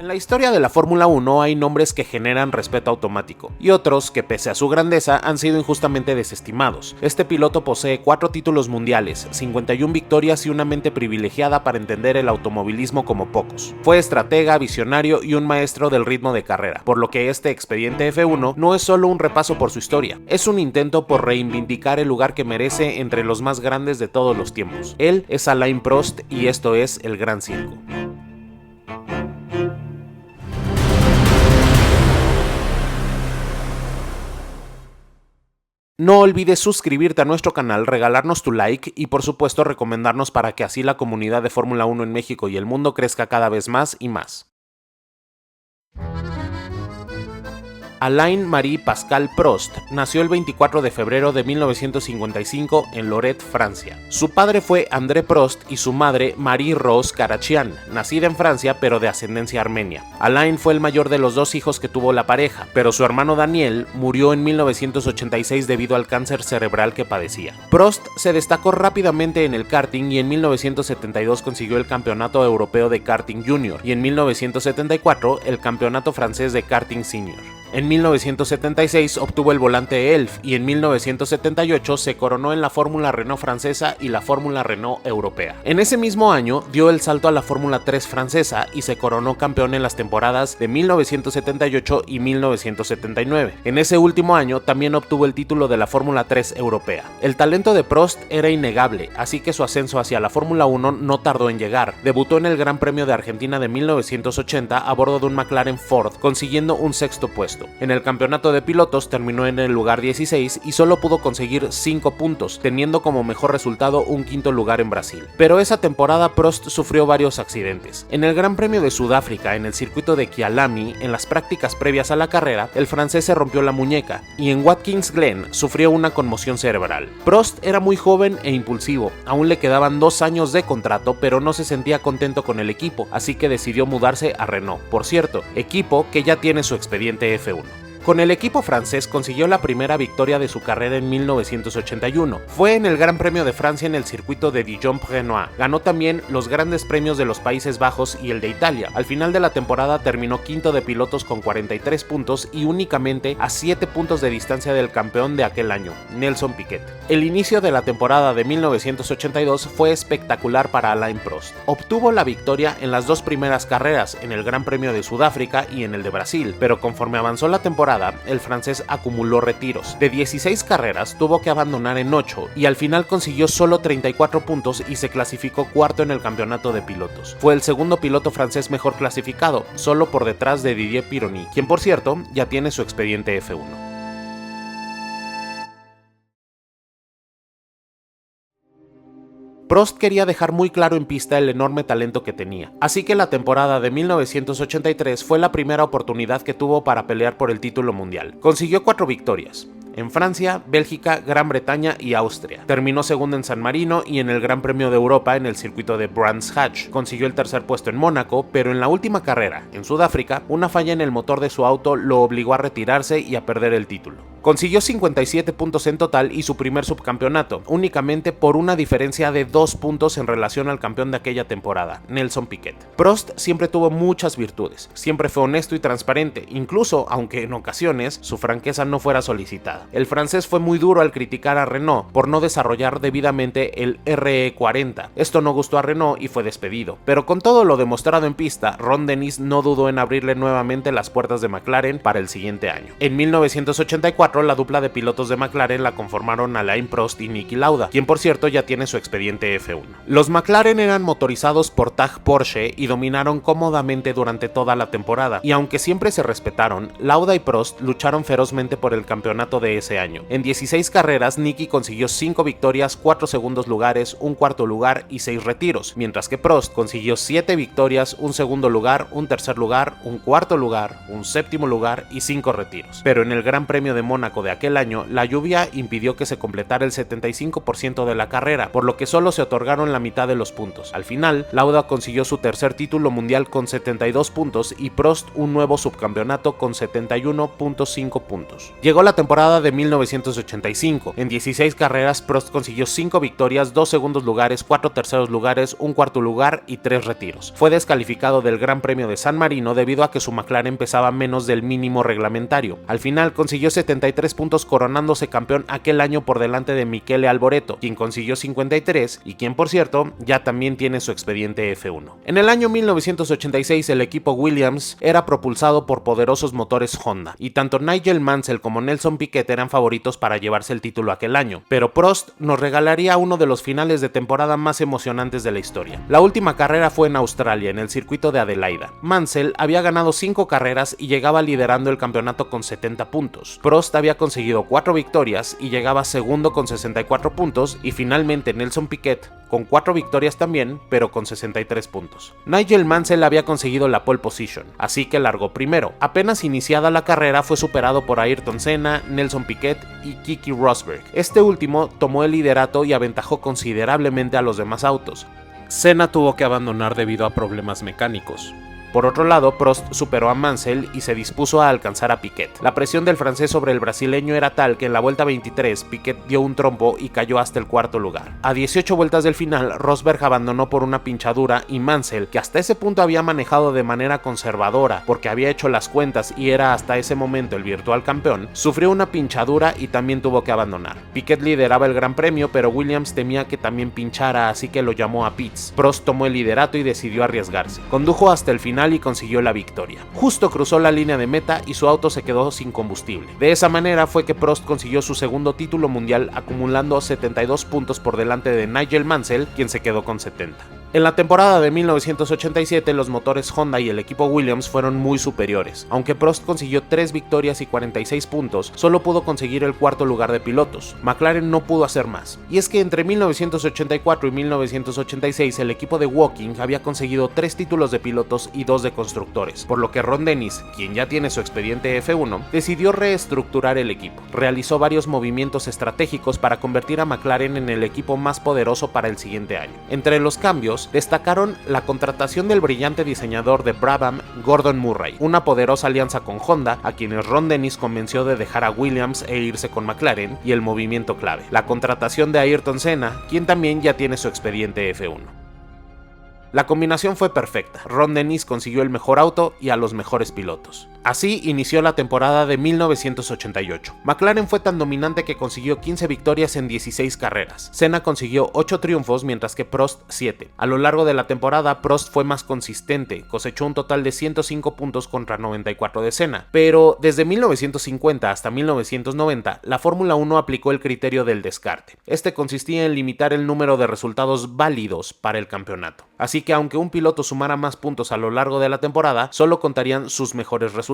En la historia de la Fórmula 1 hay nombres que generan respeto automático, y otros que pese a su grandeza han sido injustamente desestimados. Este piloto posee 4 títulos mundiales, 51 victorias y una mente privilegiada para entender el automovilismo como pocos. Fue estratega, visionario y un maestro del ritmo de carrera, por lo que este expediente F1 no es solo un repaso por su historia, es un intento por reivindicar el lugar que merece entre los más grandes de todos los tiempos. Él es Alain Prost y esto es El Gran Circo. No olvides suscribirte a nuestro canal, regalarnos tu like y por supuesto recomendarnos para que así la comunidad de Fórmula 1 en México y el mundo crezca cada vez más y más. Alain Marie Pascal Prost nació el 24 de febrero de 1955 en Lorette, Francia. Su padre fue André Prost y su madre Marie-Rose Karachian, nacida en Francia pero de ascendencia armenia. Alain fue el mayor de los 2 hijos que tuvo la pareja, pero su hermano Daniel murió en 1986 debido al cáncer cerebral que padecía. Prost se destacó rápidamente en el karting y en 1972 consiguió el campeonato europeo de karting junior y en 1974 el campeonato francés de karting senior. En 1976 obtuvo el volante Elf y en 1978 se coronó en la Fórmula Renault francesa y la Fórmula Renault europea. En ese mismo año dio el salto a la Fórmula 3 francesa y se coronó campeón en las temporadas de 1978 y 1979. En ese último año también obtuvo el título de la Fórmula 3 europea. El talento de Prost era innegable, así que su ascenso hacia la Fórmula 1 no tardó en llegar. Debutó en el Gran Premio de Argentina de 1980 a bordo de un McLaren Ford, consiguiendo un 6º puesto. En el campeonato de pilotos terminó en el lugar 16 y solo pudo conseguir 5 puntos, teniendo como mejor resultado un 5º lugar en Brasil. Pero esa temporada Prost sufrió varios accidentes. En el Gran Premio de Sudáfrica, en el circuito de Kyalami, en las prácticas previas a la carrera, el francés se rompió la muñeca, y en Watkins Glen sufrió una conmoción cerebral. Prost era muy joven e impulsivo, aún le quedaban 2 años de contrato, pero no se sentía contento con el equipo, así que decidió mudarse a Renault. Por cierto, equipo que ya tiene su expediente F1. Con el equipo francés consiguió la primera victoria de su carrera en 1981. Fue en el Gran Premio de Francia en el circuito de Dijon-Prenois. Ganó también los grandes premios de los Países Bajos y el de Italia. Al final de la temporada terminó 5º de pilotos con 43 puntos y únicamente a 7 puntos de distancia del campeón de aquel año, Nelson Piquet. El inicio de la temporada de 1982 fue espectacular para Alain Prost. Obtuvo la victoria en las 2 primeras carreras, en el Gran Premio de Sudáfrica y en el de Brasil, pero conforme avanzó la temporada, el francés acumuló retiros. De 16 carreras tuvo que abandonar en 8 y al final consiguió solo 34 puntos y se clasificó 4º en el campeonato de pilotos. Fue el 2º piloto francés mejor clasificado, solo por detrás de Didier Pironi, quien por cierto ya tiene su expediente F1. Prost quería dejar muy claro en pista el enorme talento que tenía, así que la temporada de 1983 fue la primera oportunidad que tuvo para pelear por el título mundial. Consiguió 4 victorias. En Francia, Bélgica, Gran Bretaña y Austria. Terminó segundo en San Marino y en el Gran Premio de Europa en el circuito de Brands Hatch. Consiguió el 3er puesto en Mónaco, pero en la última carrera, en Sudáfrica, una falla en el motor de su auto lo obligó a retirarse y a perder el título. Consiguió 57 puntos en total y su primer subcampeonato, únicamente por una diferencia de 2 puntos en relación al campeón de aquella temporada, Nelson Piquet. Prost siempre tuvo muchas virtudes, siempre fue honesto y transparente, incluso aunque en ocasiones su franqueza no fuera solicitada. El francés fue muy duro al criticar a Renault por no desarrollar debidamente el RE40. Esto no gustó a Renault y fue despedido. Pero con todo lo demostrado en pista, Ron Dennis no dudó en abrirle nuevamente las puertas de McLaren para el siguiente año. En 1984, la dupla de pilotos de McLaren la conformaron Alain Prost y Niki Lauda, quien por cierto ya tiene su expediente F1. Los McLaren eran motorizados por Tag Porsche y dominaron cómodamente durante toda la temporada, y aunque siempre se respetaron, Lauda y Prost lucharon ferozmente por el campeonato de ese año. En 16 carreras, Niki consiguió 5 victorias, 4 segundos lugares, un cuarto lugar y 6 retiros, mientras que Prost consiguió 7 victorias, un segundo lugar, un tercer lugar, un cuarto lugar, un séptimo lugar y 5 retiros. Pero en el Gran Premio de Mónaco Mónaco de aquel año, la lluvia impidió que se completara el 75% de la carrera, por lo que solo se otorgaron la mitad de los puntos. Al final, Lauda consiguió su tercer título mundial con 72 puntos y Prost un nuevo subcampeonato con 71.5 puntos. Llegó la temporada de 1985. En 16 carreras, Prost consiguió 5 victorias, 2 segundos lugares, 4 terceros lugares, un cuarto lugar y 3 retiros. Fue descalificado del Gran Premio de San Marino debido a que su McLaren pesaba menos del mínimo reglamentario. Al final consiguió 73 puntos, coronándose campeón aquel año por delante de Michele Alboreto, quien consiguió 53 y quien, por cierto, ya también tiene su expediente F1. En el año 1986 el equipo Williams era propulsado por poderosos motores Honda, y tanto Nigel Mansell como Nelson Piquet eran favoritos para llevarse el título aquel año, pero Prost nos regalaría uno de los finales de temporada más emocionantes de la historia. La última carrera fue en Australia, en el circuito de Adelaida. Mansell había ganado 5 carreras y llegaba liderando el campeonato con 70 puntos. Prost había conseguido 4 victorias y llegaba segundo con 64 puntos, y finalmente Nelson Piquet con 4 victorias también, pero con 63 puntos. Nigel Mansell había conseguido la pole position, así que largó primero. Apenas iniciada la carrera fue superado por Ayrton Senna, Nelson Piquet y Keke Rosberg. Este último tomó el liderato y aventajó considerablemente a los demás autos. Senna tuvo que abandonar debido a problemas mecánicos. Por otro lado, Prost superó a Mansell y se dispuso a alcanzar a Piquet. La presión del francés sobre el brasileño era tal que en la vuelta 23 Piquet dio un trompo y cayó hasta el cuarto lugar. A 18 vueltas del final, Rosberg abandonó por una pinchadura y Mansell, que hasta ese punto había manejado de manera conservadora porque había hecho las cuentas y era hasta ese momento el virtual campeón, sufrió una pinchadura y también tuvo que abandonar. Piquet lideraba el Gran Premio, pero Williams temía que también pinchara, así que lo llamó a pits. Prost tomó el liderato y decidió arriesgarse. Condujo hasta el final y consiguió la victoria. Justo cruzó la línea de meta y su auto se quedó sin combustible. De esa manera fue que Prost consiguió su segundo título mundial, acumulando 72 puntos por delante de Nigel Mansell, quien se quedó con 70. En la temporada de 1987 los motores Honda y el equipo Williams fueron muy superiores. Aunque Prost consiguió 3 victorias y 46 puntos, solo pudo conseguir el cuarto lugar de pilotos. McLaren no pudo hacer más. Y es que entre 1984 y 1986 el equipo de Woking había conseguido 3 títulos de pilotos y 2 de constructores, por lo que Ron Dennis, quien ya tiene su expediente F1, decidió reestructurar el equipo. Realizó varios movimientos estratégicos para convertir a McLaren en el equipo más poderoso para el siguiente año. Entre los cambios destacaron la contratación del brillante diseñador de Brabham, Gordon Murray, una poderosa alianza con Honda, a quienes Ron Dennis convenció de dejar a Williams e irse con McLaren, y el movimiento clave, la contratación de Ayrton Senna, quien también ya tiene su expediente F1. La combinación fue perfecta. Ron Dennis consiguió el mejor auto y a los mejores pilotos. Así inició la temporada de 1988. McLaren fue tan dominante que consiguió 15 victorias en 16 carreras. Senna consiguió 8 triunfos, mientras que Prost 7. A lo largo de la temporada, Prost fue más consistente, cosechó un total de 105 puntos contra 94 de Senna. Pero desde 1950 hasta 1990, la Fórmula 1 aplicó el criterio del descarte. Este consistía en limitar el número de resultados válidos para el campeonato. Así que aunque un piloto sumara más puntos a lo largo de la temporada, solo contarían sus mejores resultados.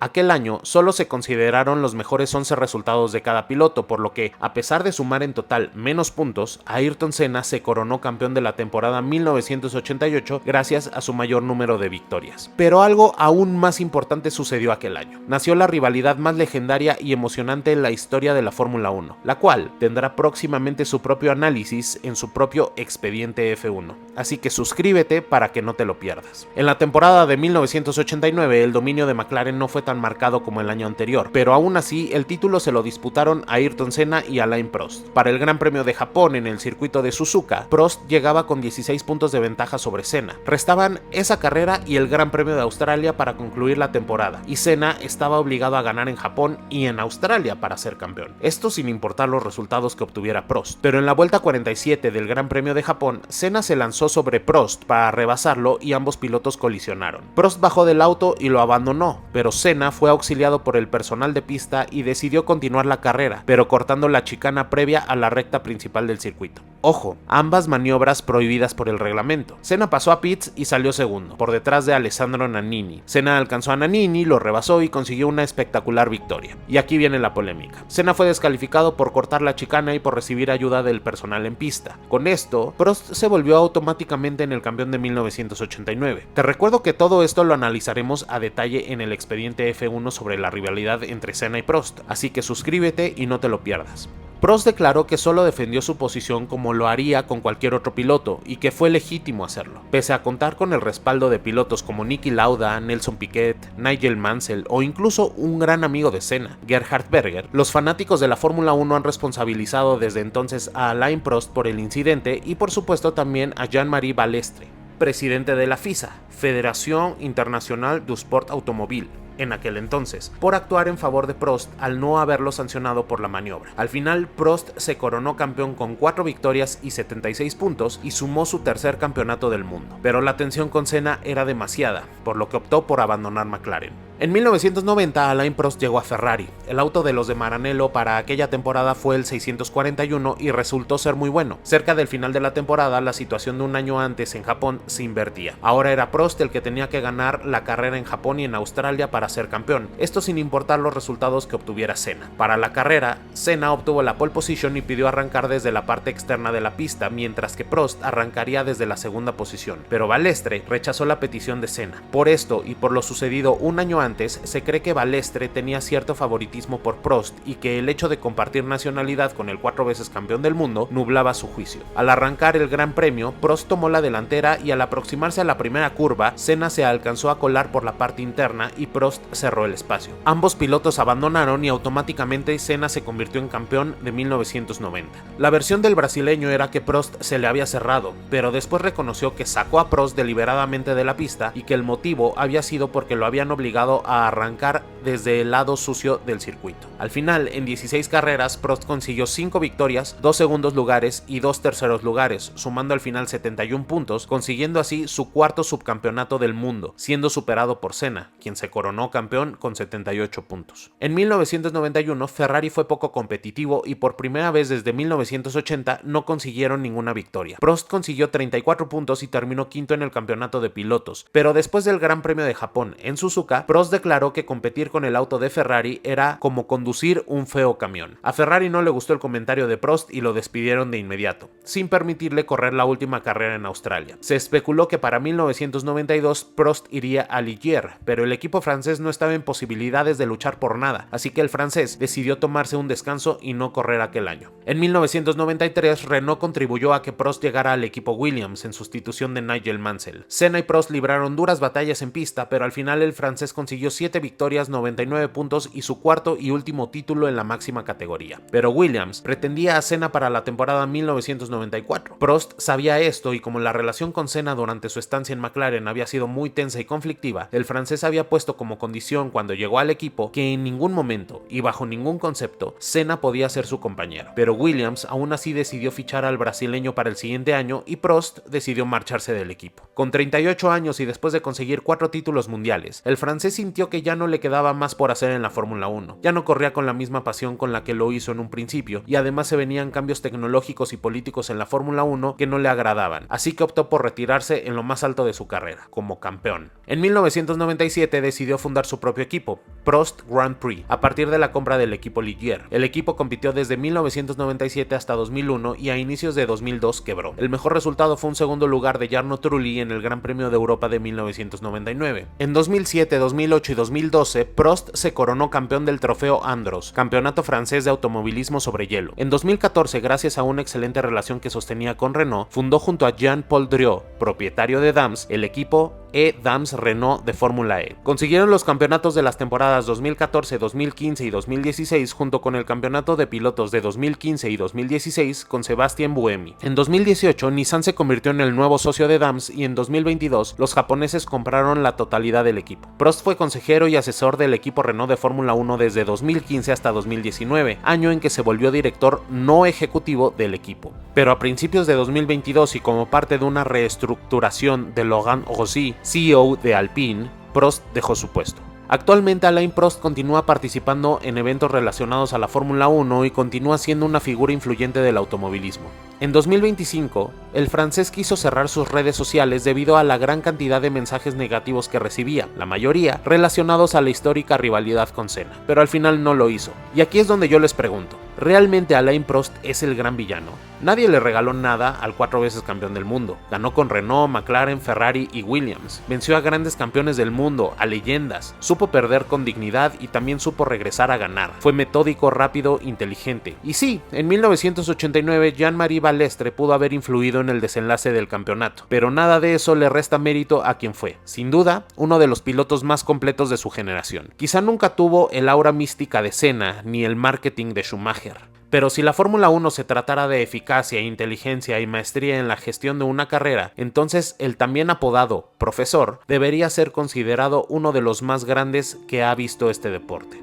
Aquel año solo se consideraron los mejores 11 resultados de cada piloto, por lo que, a pesar de sumar en total menos puntos, Ayrton Senna se coronó campeón de la temporada 1988 gracias a su mayor número de victorias. Pero algo aún más importante sucedió aquel año. Nació la rivalidad más legendaria y emocionante en la historia de la Fórmula 1, la cual tendrá próximamente su propio análisis en su propio expediente F1. Así que suscríbete para que no te lo pierdas. En la temporada de 1989 el dominio de McLaren no fue tan marcado como el año anterior, pero aún así el título se lo disputaron a Ayrton Senna y Alain Prost. Para el Gran Premio de Japón en el circuito de Suzuka, Prost llegaba con 16 puntos de ventaja sobre Senna. Restaban esa carrera y el Gran Premio de Australia para concluir la temporada, y Senna estaba obligado a ganar en Japón y en Australia para ser campeón. Esto sin importar los resultados que obtuviera Prost. Pero en la vuelta 47 del Gran Premio de Japón, Senna se lanzó sobre Prost para rebasarlo y ambos pilotos colisionaron. Prost bajó del auto y lo abandonó, pero Senna fue auxiliado por el personal de pista y decidió continuar la carrera, pero cortando la chicana previa a la recta principal del circuito. Ojo, ambas maniobras prohibidas por el reglamento. Senna pasó a pits y salió segundo, por detrás de Alessandro Nannini. Senna alcanzó a Nannini, lo rebasó y consiguió una espectacular victoria. Y aquí viene la polémica. Senna fue descalificado por cortar la chicana y por recibir ayuda del personal en pista. Con esto, Prost se volvió automáticamente automáticamente en el campeón de 1989. Te recuerdo que todo esto lo analizaremos a detalle en el expediente F1 sobre la rivalidad entre Senna y Prost, así que suscríbete y no te lo pierdas. Prost declaró que solo defendió su posición como lo haría con cualquier otro piloto y que fue legítimo hacerlo. Pese a contar con el respaldo de pilotos como Niki Lauda, Nelson Piquet, Nigel Mansell o incluso un gran amigo de Senna, Gerhard Berger, los fanáticos de la Fórmula 1 han responsabilizado desde entonces a Alain Prost por el incidente y por supuesto también a Jean-Marie Balestre, presidente de la FISA, Federación Internacional du Sport Automobile, en aquel entonces, por actuar en favor de Prost al no haberlo sancionado por la maniobra. Al final, Prost se coronó campeón con 4 victorias y 76 puntos y sumó su tercer campeonato del mundo. Pero la tensión con Senna era demasiada, por lo que optó por abandonar McLaren. En 1990, Alain Prost llegó a Ferrari. El auto de los de Maranello para aquella temporada fue el 641 y resultó ser muy bueno. Cerca del final de la temporada, la situación de un año antes en Japón se invertía. Ahora era Prost el que tenía que ganar la carrera en Japón y en Australia para ser campeón, esto sin importar los resultados que obtuviera Senna. Para la carrera, Senna obtuvo la pole position y pidió arrancar desde la parte externa de la pista, mientras que Prost arrancaría desde la segunda posición. Pero Balestre rechazó la petición de Senna. Por esto y por lo sucedido un año antes, se cree que Balestre tenía cierto favoritismo por Prost y que el hecho de compartir nacionalidad con el 4 veces campeón del mundo nublaba su juicio. Al arrancar el Gran Premio, Prost tomó la delantera y al aproximarse a la primera curva, Senna se alcanzó a colar por la parte interna y Prost cerró el espacio. Ambos pilotos abandonaron y automáticamente Senna se convirtió en campeón de 1990. La versión del brasileño era que Prost se le había cerrado, pero después reconoció que sacó a Prost deliberadamente de la pista y que el motivo había sido porque lo habían obligado a arrancar desde el lado sucio del circuito. Al final, en 16 carreras, Prost consiguió 5 victorias, 2 segundos lugares y 2 terceros lugares, sumando al final 71 puntos, consiguiendo así su cuarto subcampeonato del mundo, siendo superado por Senna, quien se coronó campeón con 78 puntos. En 1991, Ferrari fue poco competitivo y por primera vez desde 1980 no consiguieron ninguna victoria. Prost consiguió 34 puntos y terminó quinto en el campeonato de pilotos, pero después del Gran Premio de Japón en Suzuka, Prost declaró que competir con el auto de Ferrari era como conducir un feo camión. A Ferrari no le gustó el comentario de Prost y lo despidieron de inmediato, sin permitirle correr la última carrera en Australia. Se especuló que para 1992 Prost iría a Ligier, pero el equipo francés no estaba en posibilidades de luchar por nada, así que el francés decidió tomarse un descanso y no correr aquel año. En 1993, Renault contribuyó a que Prost llegara al equipo Williams en sustitución de Nigel Mansell. Senna y Prost libraron duras batallas en pista, pero al final el francés consiguió 7 victorias, 99 puntos y su cuarto y último título en la máxima categoría. Pero Williams pretendía a Senna para la temporada 1994. Prost sabía esto y como la relación con Senna durante su estancia en McLaren había sido muy tensa y conflictiva, el francés había puesto como condición cuando llegó al equipo que en ningún momento y bajo ningún concepto Senna podía ser su compañero. Pero Williams aún así decidió fichar al brasileño para el siguiente año y Prost decidió marcharse del equipo. Con 38 años y después de conseguir 4 títulos mundiales, el francés sintió que ya no le quedaba más por hacer en la Fórmula 1. Ya no corría con la misma pasión con la que lo hizo en un principio y además se venían cambios tecnológicos y políticos en la Fórmula 1 que no le agradaban, así que optó por retirarse en lo más alto de su carrera, como campeón. En 1997 decidió fundar su propio equipo, Prost Grand Prix, a partir de la compra del equipo Ligier. El equipo compitió desde 1997 hasta 2001 y a inicios de 2002 quebró. El mejor resultado fue un segundo lugar de Jarno Trulli en el Gran Premio de Europa de 1999. En 2007, 2008 y 2012, Prost se coronó campeón del trofeo Andros, campeonato francés de automovilismo sobre hielo. En 2014, gracias a una excelente relación que sostenía con Renault, fundó junto a Jean-Paul Driot, propietario de Dams, el equipo Dams Renault de Fórmula E. Consiguieron los campeonatos de las temporadas 2014, 2015 y 2016 junto con el campeonato de pilotos de 2015 y 2016 con Sébastien Buemi. En 2018, Nissan se convirtió en el nuevo socio de Dams y en 2022 los japoneses compraron la totalidad del equipo. Prost fue consejero y asesor del equipo Renault de Fórmula 1 desde 2015 hasta 2019, año en que se volvió director no ejecutivo del equipo. Pero a principios de 2022 y como parte de una reestructuración de Laurent Rossi, CEO de Alpine, Prost dejó su puesto. Actualmente Alain Prost continúa participando en eventos relacionados a la Fórmula 1 y continúa siendo una figura influyente del automovilismo. En 2025, el francés quiso cerrar sus redes sociales debido a la gran cantidad de mensajes negativos que recibía, la mayoría relacionados a la histórica rivalidad con Senna, pero al final no lo hizo. Y aquí es donde yo les pregunto, Realmente Alain Prost es el gran villano. Nadie le regaló nada al 4 veces campeón del mundo. Ganó con Renault, McLaren, Ferrari y Williams. Venció a grandes campeones del mundo, a leyendas. Supo perder con dignidad y también supo regresar a ganar. Fue metódico, rápido, inteligente. Y sí, en 1989 Jean-Marie Balestre pudo haber influido en el desenlace del campeonato, pero nada de eso le resta mérito a quien fue, sin duda, uno de los pilotos más completos de su generación. Quizá nunca tuvo el aura mística de Senna ni el marketing de Schumacher. Pero si la Fórmula 1 se tratara de eficacia, inteligencia y maestría en la gestión de una carrera, entonces el también apodado profesor debería ser considerado uno de los más grandes que ha visto este deporte.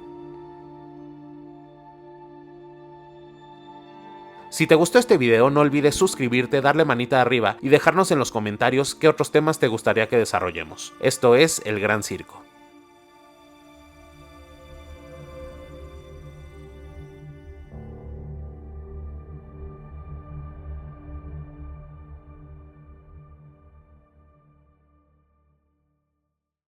Si te gustó este video, no olvides suscribirte, darle manita arriba y dejarnos en los comentarios qué otros temas te gustaría que desarrollemos. Esto es El Gran Circo.